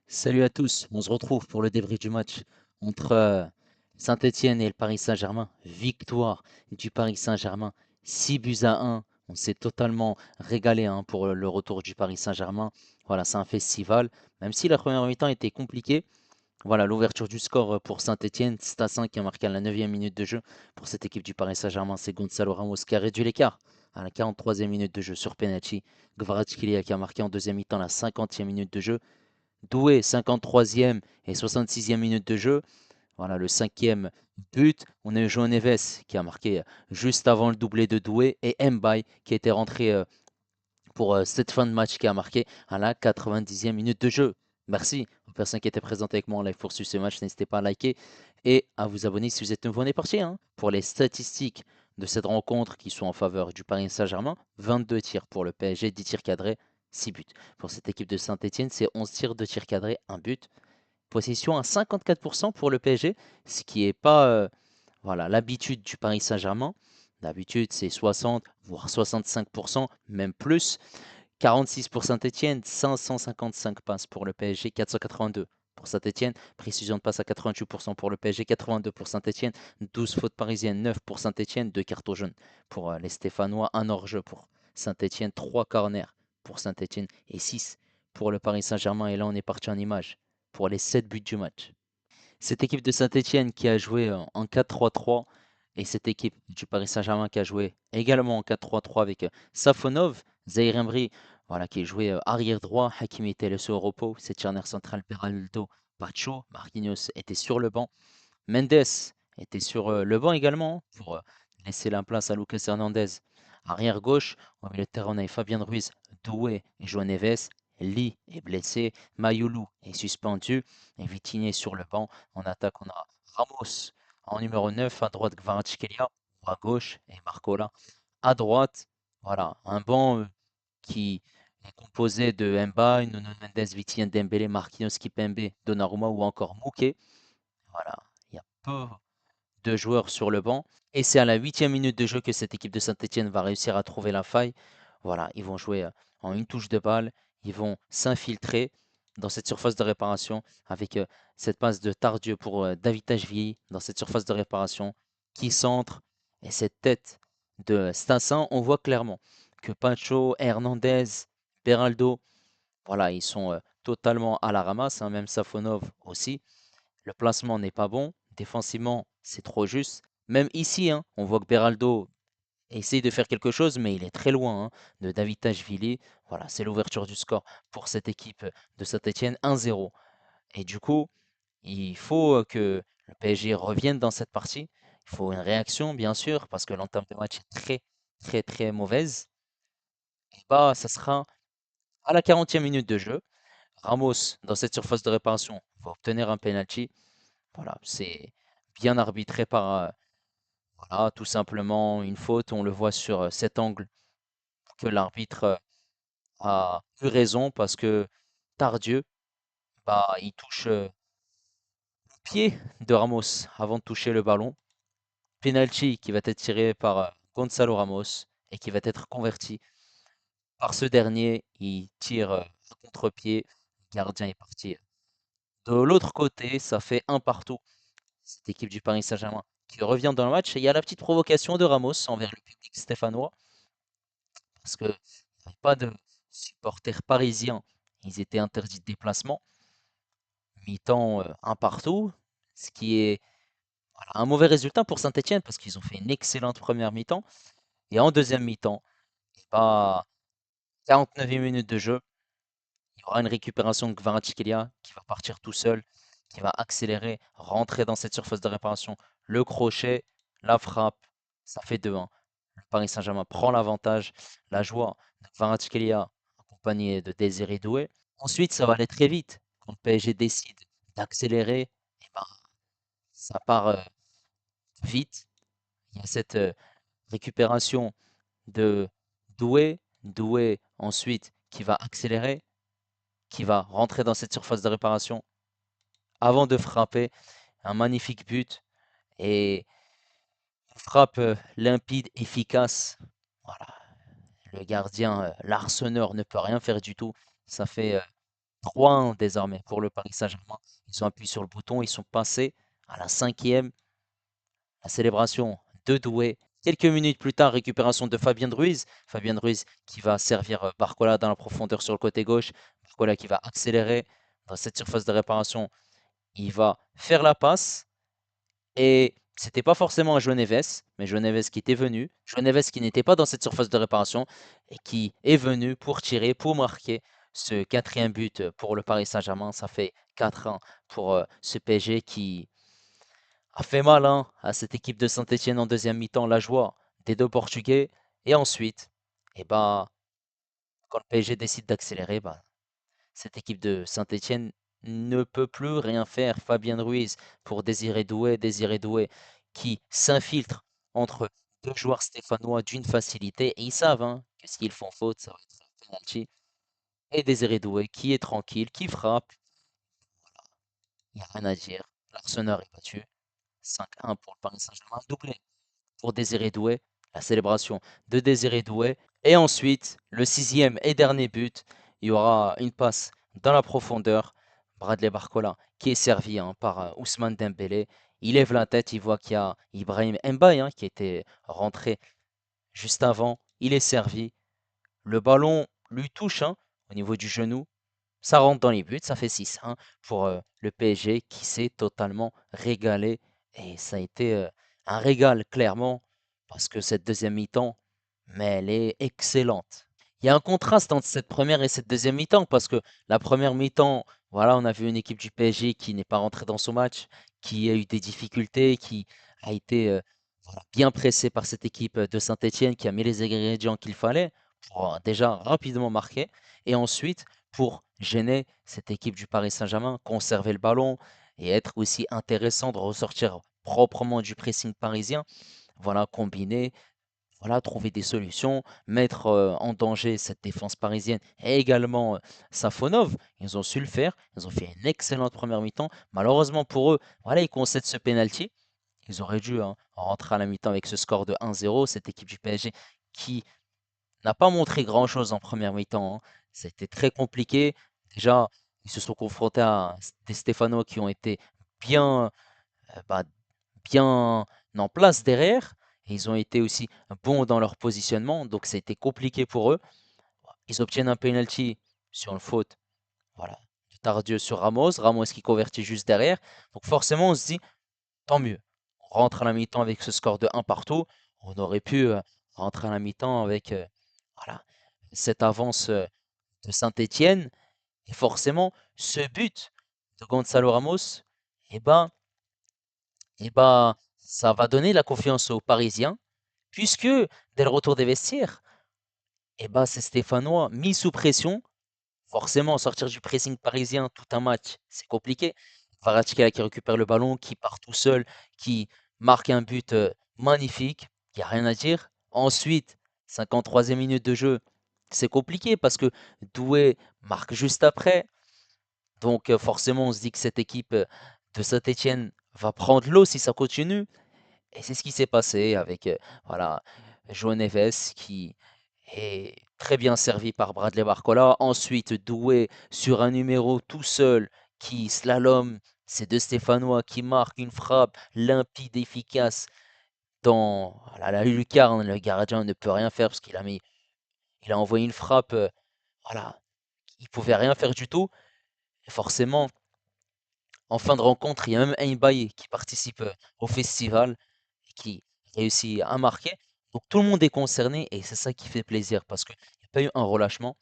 Salut à tous, on se retrouve pour le débrief du match entre Saint-Étienne et le Paris Saint-Germain. Victoire du Paris Saint-Germain, 6 buts à 1. On s'est totalement régalé hein, pour le retour du Paris Saint-Germain. Voilà, c'est un festival. Même si la première mi-temps était compliquée, voilà l'ouverture du score pour Saint-Étienne. Stassin qui a marqué à la 9e minute de jeu. Pour cette équipe du Paris Saint-Germain, c'est Gonzalo Ramos qui a réduit l'écart à la 43e minute de jeu sur penalty. Kvaratskhelia qui a marqué en deuxième mi-temps la 50e minute de jeu. Doué, 53e et 66e minute de jeu. Voilà le cinquième but. On a eu João Neves qui a marqué juste avant le doublé de Doué et Mbaye qui était rentré pour cette fin de match qui a marqué à la 90e minute de jeu. Merci aux personnes qui étaient présentes avec moi en live pour suivre ce match. N'hésitez pas à liker et à vous abonner si vous êtes nouveau. On est parti hein, pour les statistiques de cette rencontre qui sont en faveur du Paris Saint-Germain. 22 tirs pour le PSG, 10 tirs cadrés, 6 buts. Pour cette équipe de Saint-Etienne, c'est 11 tirs, 2 tirs cadrés, 1 but. Possession à 54% pour le PSG, ce qui n'est pas voilà, l'habitude du Paris Saint-Germain. D'habitude, c'est 60, voire 65%, même plus. 46 pour Saint-Etienne, 555 passes pour le PSG, 482 pour Saint-Etienne, précision de passe à 88% pour le PSG, 82 pour Saint-Etienne, 12 fautes parisiennes, 9 pour Saint-Etienne, 2 cartons jaunes pour les Stéphanois, 1 hors-jeu pour Saint-Etienne, 3 corners pour Saint-Etienne et 6 pour le Paris Saint-Germain. Et là, on est parti en image pour les 7 buts du match. Cette équipe de Saint-Etienne qui a joué en 4-3-3 et cette équipe du Paris Saint-Germain qui a joué également en 4-3-3 avec Safonov, Zahir Emery, voilà, qui jouait arrière droit, Hakimi était laissé au repos, c'est charnière centrale, Beraldo, Pacho, Marquinhos était sur le banc, Mendes était sur le banc également pour laisser la place à Lucas Hernandez. Arrière gauche, au milieu de terrain, on avait Fabien Ruiz, Doué et João Neves. Lee est blessé, Mayoulou est suspendu et Vitinha est sur le banc. En attaque, on a Ramos en numéro 9, à droite Kvaratskhelia, à gauche et Marcola à droite. Voilà, un banc qui est composé de Mbaye, Nuno Mendes, Vitinha, Dembélé, Marquinhos, Kipembe, Donnarumma ou encore Mouquet. Voilà, il y a peu de joueurs sur le banc. Et c'est à la 8e minute de jeu que cette équipe de Saint-Etienne va réussir à trouver la faille. Voilà, ils vont jouer en une touche de balle. Ils vont s'infiltrer dans cette surface de réparation avec cette passe de Tardieu pour David Tachvili dans cette surface de réparation qui centre. Et cette tête de Stassin, on voit clairement que Pancho, Hernandez, Beraldo, voilà, ils sont totalement à la ramasse, hein, même Safonov aussi. Le placement n'est pas bon. Défensivement, c'est trop juste. Même ici, hein, on voit que Beraldo essaye de faire quelque chose, mais il est très loin hein, de David Tachvili. Voilà, c'est l'ouverture du score pour cette équipe de Saint-Etienne, 1-0. Et du coup, il faut que le PSG revienne dans cette partie. Il faut une réaction, bien sûr, parce que l'entame de match est très, très, très mauvaise. Et bah, ça sera à la 40e minute de jeu. Ramos, dans cette surface de réparation, va obtenir un penalty. Voilà, c'est bien arbitré par voilà, tout simplement une faute. On le voit sur cet angle que l'arbitre a eu raison parce que Tardieu, bah, il touche le pied de Ramos avant de toucher le ballon. Penalty qui va être tiré par Gonzalo Ramos et qui va être converti par ce dernier. Il tire à contre-pied. Le gardien est parti. De l'autre côté, ça fait un partout. Cette équipe du Paris Saint-Germain qui revient dans le match. Et il y a la petite provocation de Ramos envers le public stéphanois parce qu'il n'y avait pas de supporters parisiens. Ils étaient interdits de déplacement. Mi-temps un partout, ce qui est voilà, un mauvais résultat pour Saint-Etienne parce qu'ils ont fait une excellente première mi-temps. Et en deuxième mi-temps, pas 49 minutes de jeu, il y aura une récupération de Kvaratskhelia qui va partir tout seul, qui va accélérer, rentrer dans cette surface de réparation. Le crochet, la frappe, ça fait 2-1. Le Paris Saint-Germain prend l'avantage. La joie de Kvaratskhelia accompagné de Désiré Doué. Ensuite, ça va aller très vite. Quand le PSG décide d'accélérer, eh ben, ça part vite. Il y a cette récupération de Doué. Doué ensuite qui va accélérer, qui va rentrer dans cette surface de réparation avant de frapper. Un magnifique but et une frappe limpide, efficace. Voilà. Le gardien, l'Arseneur ne peut rien faire du tout. Ça fait 3-1 désormais pour le Paris Saint-Germain. Ils ont appuyé sur le bouton, ils sont passés à la cinquième. La célébration de Doué. Quelques minutes plus tard, récupération de Fabien Ruiz. Fabien Ruiz qui va servir Barcola dans la profondeur sur le côté gauche. Barcola qui va accélérer dans cette surface de réparation. Il va faire la passe. Et c'était pas forcément un João Neves, mais João Neves qui était venu. João Neves qui n'était pas dans cette surface de réparation et qui est venu pour tirer, pour marquer ce quatrième but pour le Paris Saint-Germain. Ça fait 4-1 pour ce PSG qui a fait mal hein, à cette équipe de Saint-Etienne en deuxième mi-temps, la joie des deux Portugais. Et ensuite, eh ben, quand le PSG décide d'accélérer, bah, cette équipe de Saint-Etienne ne peut plus rien faire. Fabien Ruiz pour Désiré Doué qui s'infiltre entre deux joueurs stéphanois d'une facilité. Et ils savent hein, que s'ils font faute, ça va être un penalty. Et Désiré Doué qui est tranquille, qui frappe. Il n'y a rien à dire. L'Arsenal est battu. 5-1 pour le Paris Saint-Germain, doublé pour Désiré Doué, la célébration de Désiré Doué. Et ensuite, le sixième et dernier but, il y aura une passe dans la profondeur. Bradley Barcola qui est servi hein, par Ousmane Dembélé. Il lève la tête, il voit qu'il y a Ibrahim Mbaye hein, qui était rentré juste avant. Il est servi. Le ballon lui touche hein, au niveau du genou. Ça rentre dans les buts, ça fait 6-1 pour le PSG qui s'est totalement régalé. Et ça a été un régal, clairement, parce que cette deuxième mi-temps, mais elle est excellente. Il y a un contraste entre cette première et cette deuxième mi-temps, parce que la première mi-temps, voilà, on a vu une équipe du PSG qui n'est pas rentrée dans son match, qui a eu des difficultés, qui a été voilà, bien pressée par cette équipe de Saint-Etienne, qui a mis les ingrédients qu'il fallait pour déjà rapidement marquer. Et ensuite, pour gêner cette équipe du Paris Saint-Germain, conserver le ballon et être aussi intéressant de ressortir proprement du pressing parisien. Voilà, combiner, voilà, trouver des solutions, mettre en danger cette défense parisienne et également Safonov. Ils ont su le faire. Ils ont fait une excellente première mi-temps. Malheureusement pour eux, voilà, ils concèdent ce penalty. Ils auraient dû hein, rentrer à la mi-temps avec ce score de 1-0. Cette équipe du PSG qui n'a pas montré grand-chose en première mi-temps, hein. C'était très compliqué. Déjà, ils se sont confrontés à des Stéphanois qui ont été bien, bah, bien en place derrière. Et ils ont été aussi bons dans leur positionnement. Donc, ça a été compliqué pour eux. Ils obtiennent un penalty sur une faute. Voilà. De Tardieu sur Ramos. Ramos qui convertit juste derrière. Donc, forcément, on se dit, tant mieux. On rentre à la mi-temps avec ce score de 1 partout. On aurait pu rentrer à la mi-temps avec voilà, cette avance de Saint-Étienne. Et forcément, ce but de Gonzalo Ramos, eh ben, ça va donner la confiance aux Parisiens, puisque dès le retour des vestiaires, ces Stéphanois mis sous pression. Forcément, sortir du pressing parisien tout un match, c'est compliqué. Kvaratskhelia qui récupère le ballon, qui part tout seul, qui marque un but magnifique, il n'y a rien à dire. Ensuite, 53e minute de jeu, c'est compliqué parce que Doué marque juste après. Donc forcément, on se dit que cette équipe de Saint-Etienne va prendre l'eau si ça continue. Et c'est ce qui s'est passé avec voilà, João Neves qui est très bien servi par Bradley Barcola. Ensuite, Doué sur un numéro tout seul qui slalom. C'est de Stéphanois qui marque une frappe limpide, efficace dans la lucarne. Le gardien ne peut rien faire parce il a envoyé une frappe. Voilà, il pouvait rien faire du tout. Et forcément, en fin de rencontre, il y a même Mbaye qui participe au festival et qui réussit à marquer. Donc tout le monde est concerné et c'est ça qui fait plaisir parce qu'il n'y a pas eu un relâchement.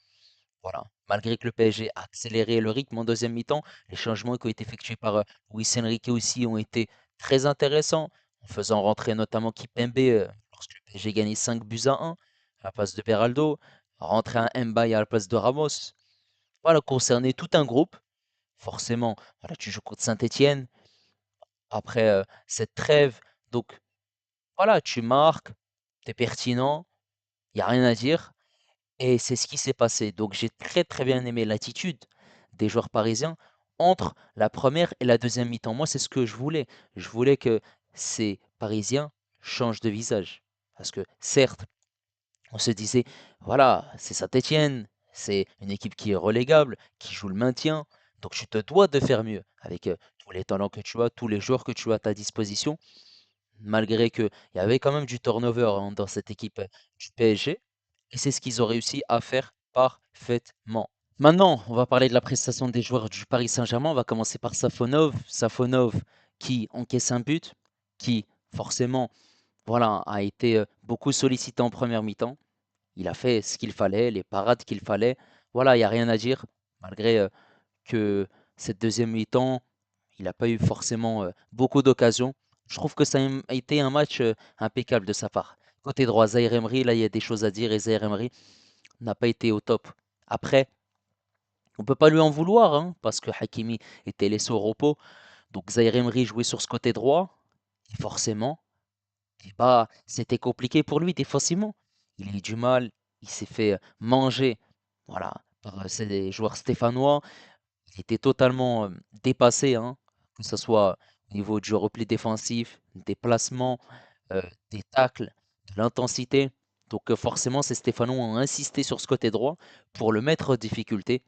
Voilà. Malgré que le PSG a accéléré le rythme en deuxième mi-temps, les changements qui ont été effectués par Luis Enrique aussi ont été très intéressants, en faisant rentrer notamment Kipembe lorsque le PSG gagnait 5 buts à 1 à la place de Beraldo, rentrer un Mbaye à la place de Ramos. Voilà, concerner tout un groupe. Forcément, voilà, tu joues contre Saint-Étienne après cette trêve. Donc voilà, tu marques, tu es pertinent, il n'y a rien à dire. Et c'est ce qui s'est passé. Donc j'ai très très bien aimé l'attitude des joueurs parisiens entre la première et la deuxième mi-temps. Moi, c'est ce que je voulais. Je voulais que ces Parisiens changent de visage. Parce que certes, on se disait, voilà, c'est Saint-Étienne, C'est une équipe qui est relégable, qui joue le maintien. Donc tu te dois de faire mieux avec tous les talents que tu as, tous les joueurs que tu as à ta disposition. Malgré qu'il y avait quand même du turnover hein, dans cette équipe du PSG. Et c'est ce qu'ils ont réussi à faire parfaitement. Maintenant, on va parler de la prestation des joueurs du Paris Saint-Germain. On va commencer par Safonov. Safonov qui encaisse un but, qui forcément voilà, a été beaucoup sollicité en première mi-temps. Il a fait ce qu'il fallait, les parades qu'il fallait. Voilà, il n'y a rien à dire. Malgré que cette deuxième mi-temps, il n'a pas eu forcément beaucoup d'occasions. Je trouve que ça a été un match impeccable de sa part. Côté droit, Zaïre Emery, là, il y a des choses à dire et Zaïre Emery n'a pas été au top. Après, on ne peut pas lui en vouloir hein, parce que Hakimi était laissé au repos. Donc Zaïre Emery jouait sur ce côté droit. Et forcément, bah, c'était compliqué pour lui défensivement. Il a eu du mal, il s'est fait manger voilà, par ces joueurs stéphanois. Il était totalement dépassé, hein, que ce soit au niveau du repli défensif, des placements, euh, des tacles, de l'intensité. Donc forcément, ces Stéphanois ont insisté sur ce côté droit pour le mettre en difficulté.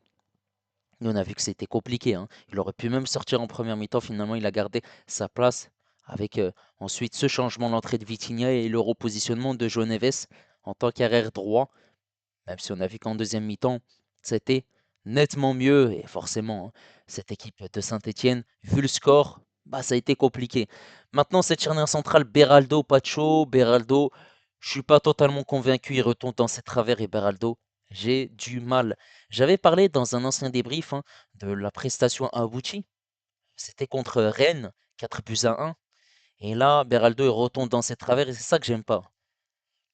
Et on a vu que c'était compliqué, hein. Il aurait pu même sortir en première mi-temps. Finalement, il a gardé sa place avec ensuite ce changement d'entrée de Vitinha et le repositionnement de João Neves en tant qu'arrière droit. Même si on a vu qu'en deuxième mi-temps, c'était nettement mieux. Et forcément, hein, cette équipe de Saint-Etienne, vu le score, bah, ça a été compliqué. Maintenant, cette charnière centrale, Beraldo, Pacho, Beraldo, je suis pas totalement convaincu. Il retombe dans ses travers et Beraldo, j'ai du mal. J'avais parlé dans un ancien débrief hein, de la prestation à Abouchi. C'était contre Rennes, 4 buts à 1. Et là, Beraldo, il retombe dans ses travers et c'est ça que j'aime pas.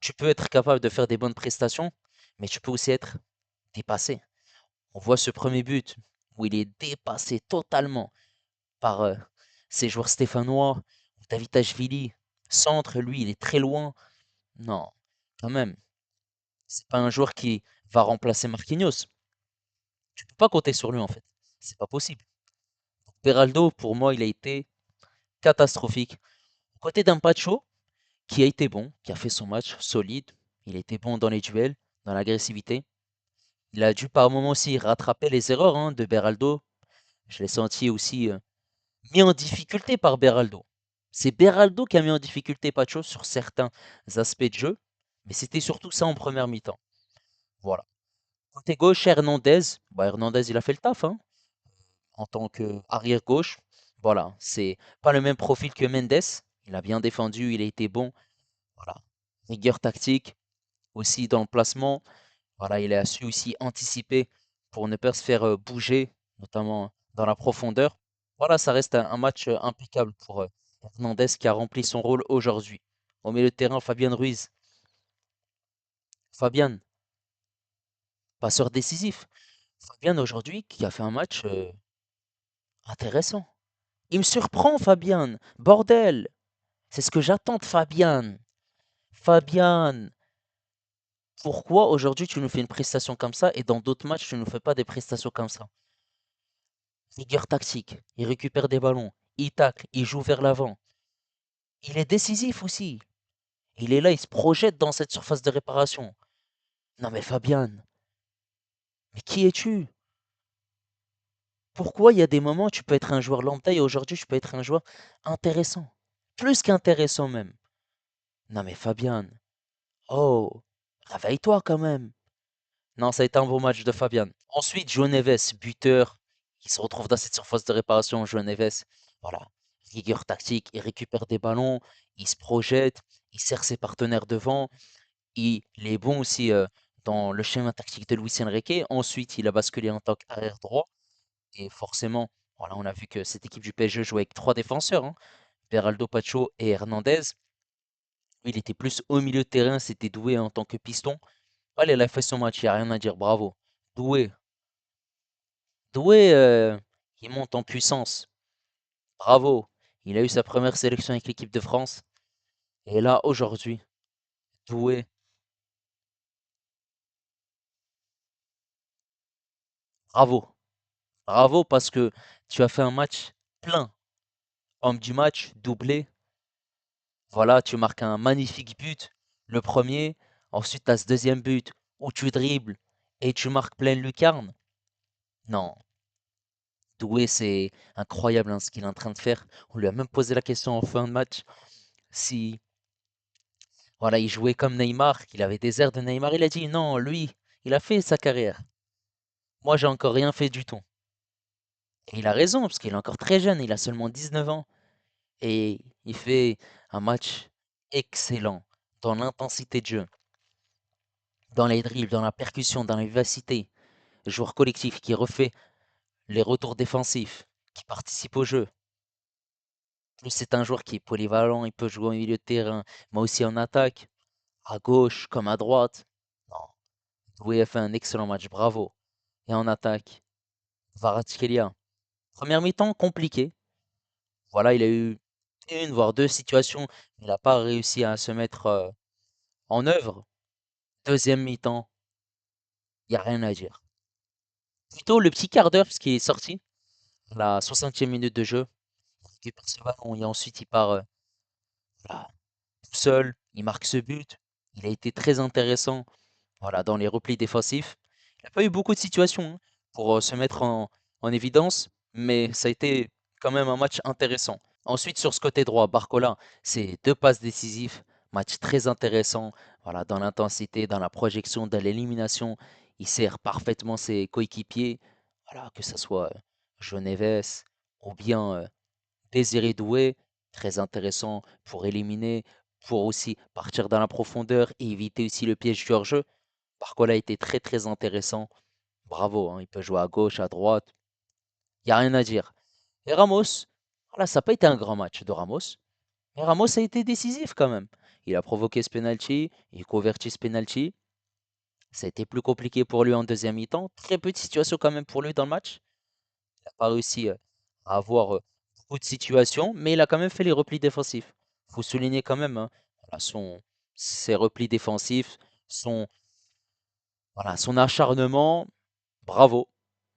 Tu peux être capable de faire des bonnes prestations, mais tu peux aussi être dépassé. On voit ce premier but où il est dépassé totalement par ces joueurs stéphanois. Davitashvili, centre, lui, il est très loin. Non, quand même, c'est pas un joueur qui va remplacer Marquinhos. Tu peux pas compter sur lui en fait. C'est pas possible. Beraldo, pour moi, il a été catastrophique. Côté d'un Pacho, qui a été bon, qui a fait son match solide. Il a été bon dans les duels, dans l'agressivité. Il a dû par moments aussi rattraper les erreurs hein, de Beraldo. Je l'ai senti aussi mis en difficulté par Beraldo. C'est Beraldo qui a mis en difficulté Pacho sur certains aspects de jeu, mais c'était surtout ça en première mi-temps. Voilà. Côté gauche, Hernandez. Bah, Hernandez, il a fait le taf hein, en tant qu'arrière gauche. Voilà, c'est pas le même profil que Mendes. Il a bien défendu, il a été bon. Voilà. Rigueur tactique, aussi dans le placement. Voilà, il a su aussi anticiper pour ne pas se faire bouger, notamment dans la profondeur. Voilà, ça reste un match impeccable pour Hernandez qui a rempli son rôle aujourd'hui. Au milieu de terrain, Fabian Ruiz. Fabian, passeur décisif. Fabian aujourd'hui qui a fait un match intéressant. Il me surprend, Fabian. Bordel, c'est ce que j'attends de Fabian. Fabian, pourquoi aujourd'hui tu nous fais une prestation comme ça et dans d'autres matchs tu ne nous fais pas des prestations comme ça? Rigueur tactique, il récupère des ballons, il tacle, il joue vers l'avant. Il est décisif aussi. Il est là, il se projette dans cette surface de réparation. Non mais Fabian, mais qui es-tu? Pourquoi il y a des moments où tu peux être un joueur lambda et aujourd'hui tu peux être un joueur intéressant? Plus qu'intéressant même. Non mais Fabian, oh, réveille-toi quand même. Non, ça a été un beau match de Fabian. Ensuite, João Neves, buteur, il se retrouve dans cette surface de réparation. João Neves, voilà, rigueur tactique, il récupère des ballons, il se projette, il sert ses partenaires devant, il est bon aussi dans le schéma tactique de Luis Enrique. Ensuite, il a basculé en tant qu'arrière droit. Et forcément, voilà, on a vu que cette équipe du PSG jouait avec trois défenseurs, hein, Beraldo, Pacho et Hernandez. Il était plus au milieu de terrain, c'était doué en tant que piston. Allez, il a fait son match, il n'y a rien à dire, bravo. Doué, Doué, il monte en puissance. Bravo. Il a eu sa première sélection avec l'équipe de France. Et là, aujourd'hui, Doué, bravo. Bravo parce que tu as fait un match plein. Homme du match, doublé. Voilà, tu marques un magnifique but. Le premier. Ensuite, tu as ce deuxième but où tu dribbles et tu marques pleine lucarne. Non, Doué, c'est incroyable hein, ce qu'il est en train de faire. On lui a même posé la question en fin de match si voilà, il jouait comme Neymar, qu'il avait des airs de Neymar. Il a dit non, lui, il a fait sa carrière. Moi, j'ai encore rien fait du tout. Et il a raison, parce qu'il est encore très jeune, il a seulement 19 ans. Et il fait un match excellent dans l'intensité de jeu, dans les dribbles, dans la percussion, dans la vivacité. Joueur collectif qui refait les retours défensifs, qui participe au jeu. Plus c'est un joueur qui est polyvalent, il peut jouer au milieu de terrain, mais aussi en attaque, à gauche comme à droite. Non, Doué a fait un excellent match, bravo. Et en attaque, Kvaratskhelia. Première mi-temps compliqué. Voilà, il a eu une voire deux situations, mais il n'a pas réussi à se mettre en œuvre. Deuxième mi-temps, il n'y a rien à dire. Plutôt le petit quart d'heure, parce qu'il est sorti, à la 60e minute de jeu, il récupère ce ballon et ensuite il part voilà, tout seul, il marque ce but. Il a été très intéressant voilà, dans les replis défensifs. Il n'a pas eu beaucoup de situations hein, pour se mettre en évidence, mais ça a été quand même un match intéressant. Ensuite, sur ce côté droit, Barcola, c'est deux passes décisives, match très intéressant, voilà, dans l'intensité, dans la projection, dans l'élimination. Il sert parfaitement ses coéquipiers, voilà, que ce soit João Neves ou bien Désiré Doué, très intéressant pour éliminer, pour aussi partir dans la profondeur et éviter aussi le piège du hors-jeu. Barcola était très très intéressant. Bravo, hein, il peut jouer à gauche, à droite, il n'y a rien à dire. Et Ramos, voilà, ça n'a pas été un grand match de Ramos. Mais Ramos a été décisif quand même. Il a provoqué ce penalty, il convertit ce penalty. Ça a été plus compliqué pour lui en deuxième mi-temps. Très peu de situations quand même pour lui dans le match. Il n'a pas réussi à avoir beaucoup de situations, mais il a quand même fait les replis défensifs. Il faut souligner quand même hein, voilà, ses replis défensifs, son acharnement. Bravo.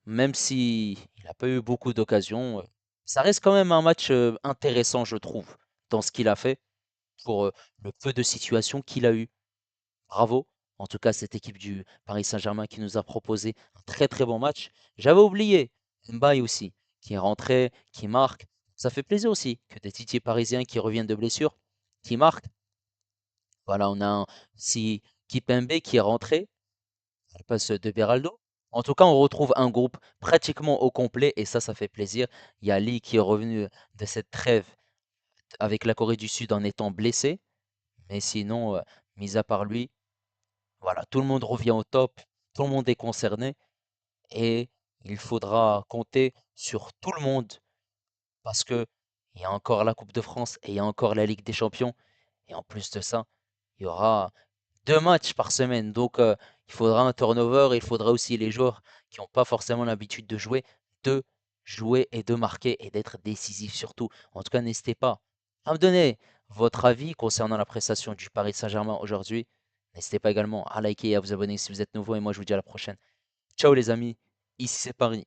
Même si il n'a pas eu beaucoup d'occasions, ça reste quand même un match intéressant, je trouve, dans ce qu'il a fait. Pour le peu de situations qu'il a eu. Bravo. En tout cas, cette équipe du Paris Saint-Germain qui nous a proposé un très très bon match. J'avais oublié Mbaye aussi, qui est rentré, qui marque. Ça fait plaisir aussi que des titiers parisiens qui reviennent de blessure, qui marquent. Voilà, on a un si Kipembe qui est rentré, à la place de Beraldo. En tout cas, on retrouve un groupe pratiquement au complet et ça fait plaisir. Il y a Lee qui est revenu de cette trêve avec la Corée du Sud en étant blessé. Mais sinon, mis à part lui, voilà, tout le monde revient au top, tout le monde est concerné et il faudra compter sur tout le monde parce que il y a encore la Coupe de France et il y a encore la Ligue des Champions et en plus de ça, il y aura 2 matchs par semaine donc il faudra un turnover et il faudra aussi les joueurs qui n'ont pas forcément l'habitude de jouer et de marquer et d'être décisifs surtout. En tout cas, n'hésitez pas à me donner votre avis concernant la prestation du Paris Saint-Germain aujourd'hui. N'hésitez pas également à liker et à vous abonner si vous êtes nouveau et moi je vous dis à la prochaine. Ciao les amis, ici c'est Paris.